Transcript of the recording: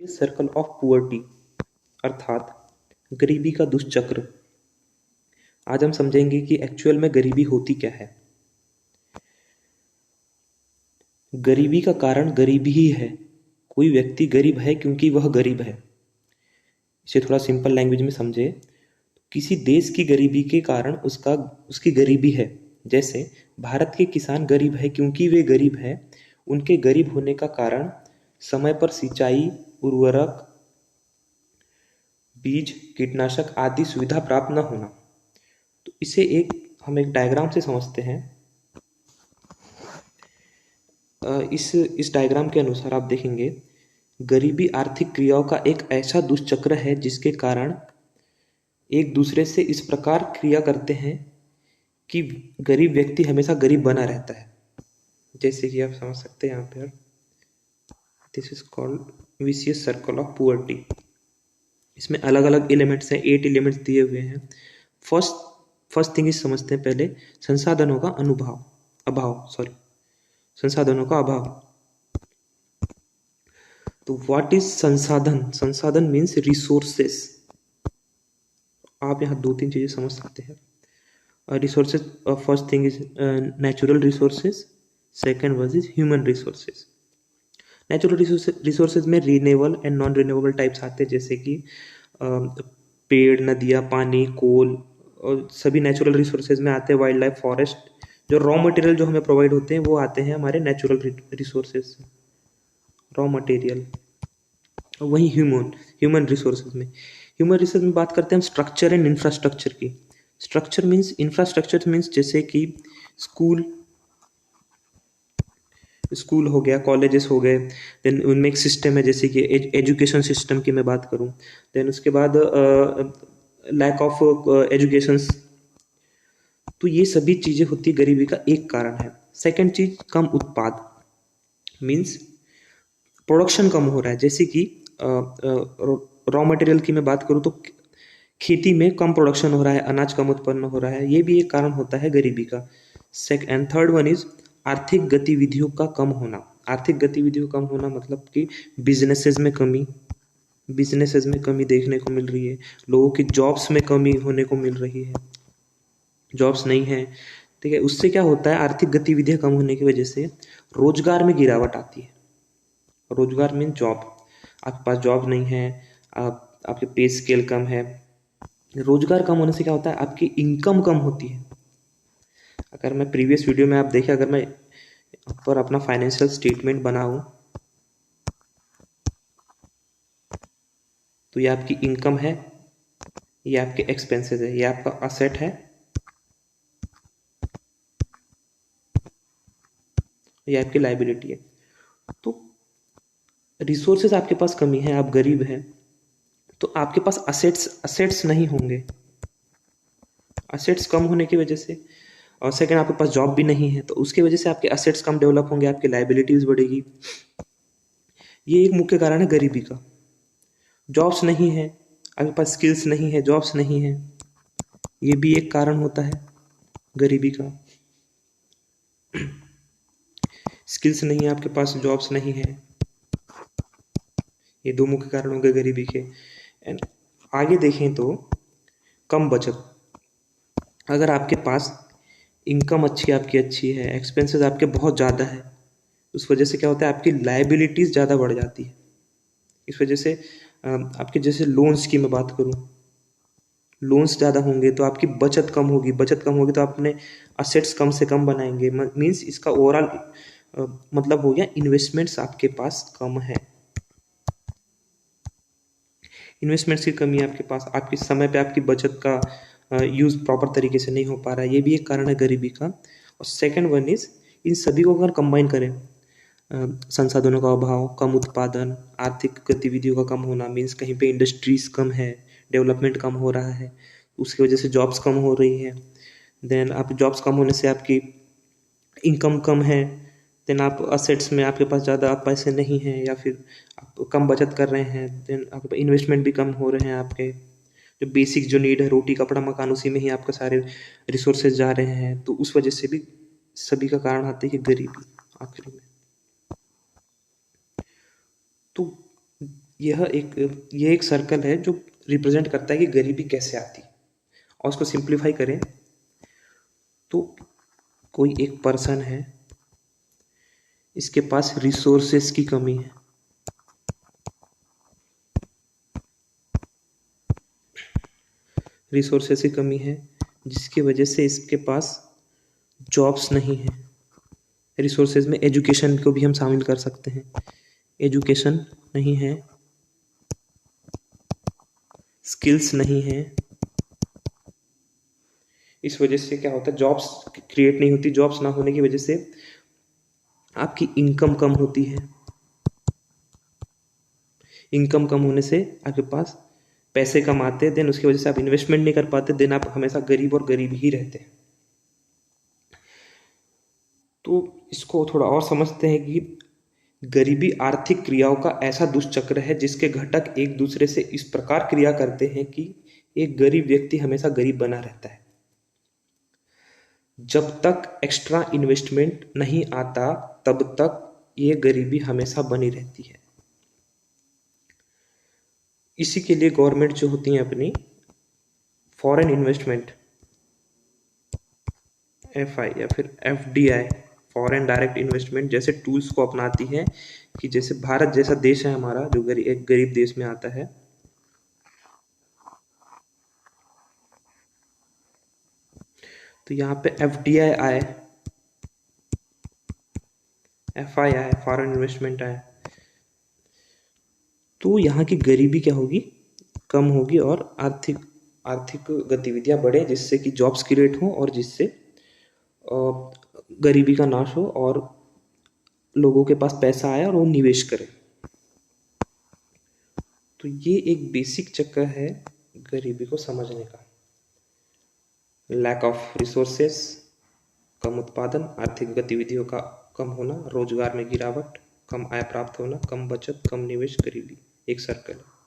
Circle of poverty अर्थात गरीबी का दुष्चक्र। आज हम समझेंगे कि एक्चुअल में गरीबी होती क्या है। गरीबी का कारण गरीबी ही है। कोई व्यक्ति गरीब है क्योंकि वह गरीब है। इसे थोड़ा सिंपल लैंग्वेज में समझे, किसी देश की गरीबी के कारण उसकी गरीबी है। जैसे भारत के किसान गरीब है क्योंकि वे गरीब है। उनके गरीब होने का कारण समय पर सिंचाई, उर्वरक, बीज, कीटनाशक आदि सुविधा प्राप्त न होना। तो इसे हम एक डायग्राम से समझते हैं। इस डायग्राम के अनुसार आप देखेंगे, गरीबी आर्थिक क्रियाओं का एक ऐसा दुष्चक्र है जिसके कारण एक दूसरे से इस प्रकार क्रिया करते हैं कि गरीब व्यक्ति हमेशा गरीब बना रहता है। जैसे कि आप समझ सकते हैं यहाँ पर, this is called vicious circle of poverty. इसमें अलग अलग एलिमेंट्स हैं, 8 एलिमेंट्स दिए हुए हैं। फर्स्ट थिंग इस समझते हैं पहले, संसाधनों का संसाधनों का अभाव। तो व्हाट इज संसाधन? संसाधन मीन्स रिसोर्सेस। आप यहाँ 2-3 चीजें समझ सकते हैं। Resources, first thing is natural resources, second one is human resources. Natural resources में renewable and non renewable types आते हैं, जैसे कि पेड़, नदियाँ, पानी, कोल, और सभी नेचुरल रिसोर्सेज में आते हैं। वाइल्ड लाइफ, फॉरेस्ट, जो रॉ मटेरियल जो हमें प्रोवाइड होते हैं वो आते हैं हमारे नेचुरल रिसोर्सेज से, रॉ मटेरियल। वही ह्यूमन रिसोर्सेज में बात करते हैं हम स्ट्रक्चर एंड इंफ्रास्ट्रक्चर की। स्ट्रक्चर मीन्स, इंफ्रास्ट्रक्चर मीन्स जैसे कि स्कूल हो गया, कॉलेजेस हो गए। देन उनमें एक सिस्टम है, जैसे कि एजुकेशन सिस्टम की मैं बात करूं। देन उसके बाद लैक ऑफ एजुकेशन। तो ये सभी चीज़ें होती है, गरीबी का एक कारण है। सेकंड चीज, कम उत्पाद मीन्स प्रोडक्शन कम हो रहा है। जैसे कि रॉ मटेरियल की मैं बात करूं तो खेती में कम प्रोडक्शन हो रहा है, अनाज कम उत्पन्न हो रहा है, ये भी एक कारण होता है गरीबी का। एंड थर्ड वन इज आर्थिक गतिविधियों का कम होना। आर्थिक गतिविधियों कम होना मतलब कि बिजनेसेस में कमी देखने को मिल रही है। लोगों की जॉब्स में कमी होने को मिल रही है, जॉब्स नहीं है। ठीक है, उससे क्या होता है, आर्थिक गतिविधियां कम होने की वजह से रोजगार में गिरावट आती है। रोजगार मीन जॉब। आपके पास जॉब नहीं है, आपके पे स्केल कम है। रोजगार कम होने से क्या होता है, आपकी इनकम कम होती है। अगर मैं प्रीवियस वीडियो में आप देखें, अगर मैं पर अपना फाइनेंशियल स्टेटमेंट बनाऊं तो ये आपकी इनकम है, ये आपके एक्सपेंसेस है, ये आपका असेट है, ये आपकी लाइबिलिटी है। तो रिसोर्सेज आपके पास कमी है, आप गरीब हैं, तो आपके पास असेट्स नहीं होंगे। असेट्स कम होने की वजह से, और सेकंड आपके पास जॉब भी नहीं है, तो उसकी वजह से आपके असेट्स कम डेवलप होंगे, आपकी लाइबिलिटीज बढ़ेगी। ये एक मुख्य कारण है गरीबी का। जॉब्स नहीं है, आपके पास स्किल्स नहीं है, जॉब्स नहीं है, ये भी एक कारण होता है गरीबी का। स्किल्स नहीं है आपके पास, जॉब्स नहीं है, ये 2 मुख्य कारण हो गए गरीबी के। एंड आगे देखें तो कम बचत। अगर आपके पास इनकम आपकी अच्छी है, एक्सपेंसेस आपके बहुत ज़्यादा है, उस वजह से क्या होता है, आपकी लाइबिलिटीज़ ज़्यादा बढ़ जाती है। इस वजह से आपके जैसे लोन्स की मैं बात करूं, लोन्स ज़्यादा होंगे तो आपकी बचत कम होगी, बचत कम होगी तो अपने असेट्स कम से कम बनाएंगे। मीन्स इसका ओवरऑल मतलब हो गया, इन्वेस्टमेंट्स आपके पास कम है। इन्वेस्टमेंट्स की कमी है आपके पास, आपके समय पे आपकी बचत का यूज़ प्रॉपर तरीके से नहीं हो पा रहा है, ये भी एक कारण है गरीबी का। और सेकंड वन इज, इन सभी को अगर कंबाइन करें, संसाधनों का अभाव, कम उत्पादन, आर्थिक गतिविधियों का कम होना, मीन्स कहीं पे इंडस्ट्रीज कम है, डेवलपमेंट कम हो रहा है, उसकी वजह से जॉब्स कम हो रही है। देन आप जॉब्स कम होने से आपकी इनकम कम है। देन आप असेट्स में आपके पास ज़्यादा पैसे नहीं हैं, या फिर आप कम बचत कर रहे हैं। देन आपके इन्वेस्टमेंट भी कम हो रहे हैं, आपके जो बेसिक जो नीड है, रोटी कपड़ा मकान, उसी में ही आपका सारे रिसोर्सेज जा रहे हैं। तो उस वजह से भी सभी का कारण आती है गरीबी आखिरी में। तो ये एक सर्कल है जो रिप्रेजेंट करता है कि गरीबी कैसे आती है। और उसको सिंप्लीफाई करें तो कोई एक पर्सन है, इसके पास रिसोर्सेस की कमी है, रिसोर्सेस की कमी है जिसकी वजह से इसके पास जॉब्स नहीं है। रिसोर्सेज में एजुकेशन को भी हम शामिल कर सकते हैं। एजुकेशन नहीं है, स्किल्स नहीं है, इस वजह से क्या होता है, जॉब्स क्रिएट नहीं होती। जॉब्स ना होने की वजह से आपकी इनकम कम होती है। इनकम कम होने से आपके पास पैसे कम आते हैं, देन उसकी वजह से आप इन्वेस्टमेंट नहीं कर पाते, देन आप हमेशा गरीब और गरीब ही रहते हैं। तो इसको थोड़ा और समझते हैं कि गरीबी आर्थिक क्रियाओं का ऐसा दुष्चक्र है जिसके घटक एक दूसरे से इस प्रकार क्रिया करते हैं कि एक गरीब व्यक्ति हमेशा गरीब बना रहता है। जब तक एक्स्ट्रा इन्वेस्टमेंट नहीं आता तब तक ये गरीबी हमेशा बनी रहती है। इसी के लिए गवर्नमेंट जो होती है अपनी फॉरेन इन्वेस्टमेंट FI या फिर FDI, फॉरेन डायरेक्ट इन्वेस्टमेंट जैसे टूल्स को अपनाती है कि जैसे भारत जैसा देश है हमारा जो एक गरीब देश में आता है, तो यहाँ पे FDI आए, FI आए, फॉरेन इन्वेस्टमेंट आए, तो यहाँ की गरीबी क्या होगी, कम होगी और आर्थिक आर्थिक गतिविधियाँ बढ़े जिससे कि जॉब्स क्रिएट हो और जिससे गरीबी का नाश हो और लोगों के पास पैसा आए और वो निवेश करें। तो ये एक बेसिक चक्कर है गरीबी को समझने का। लैक ऑफ रिसोर्सेस, कम उत्पादन, आर्थिक गतिविधियों का कम होना, रोजगार में गिरावट, कम आय प्राप्त होना, कम बचत, कम निवेश, गरीबी, एक सर्कल है।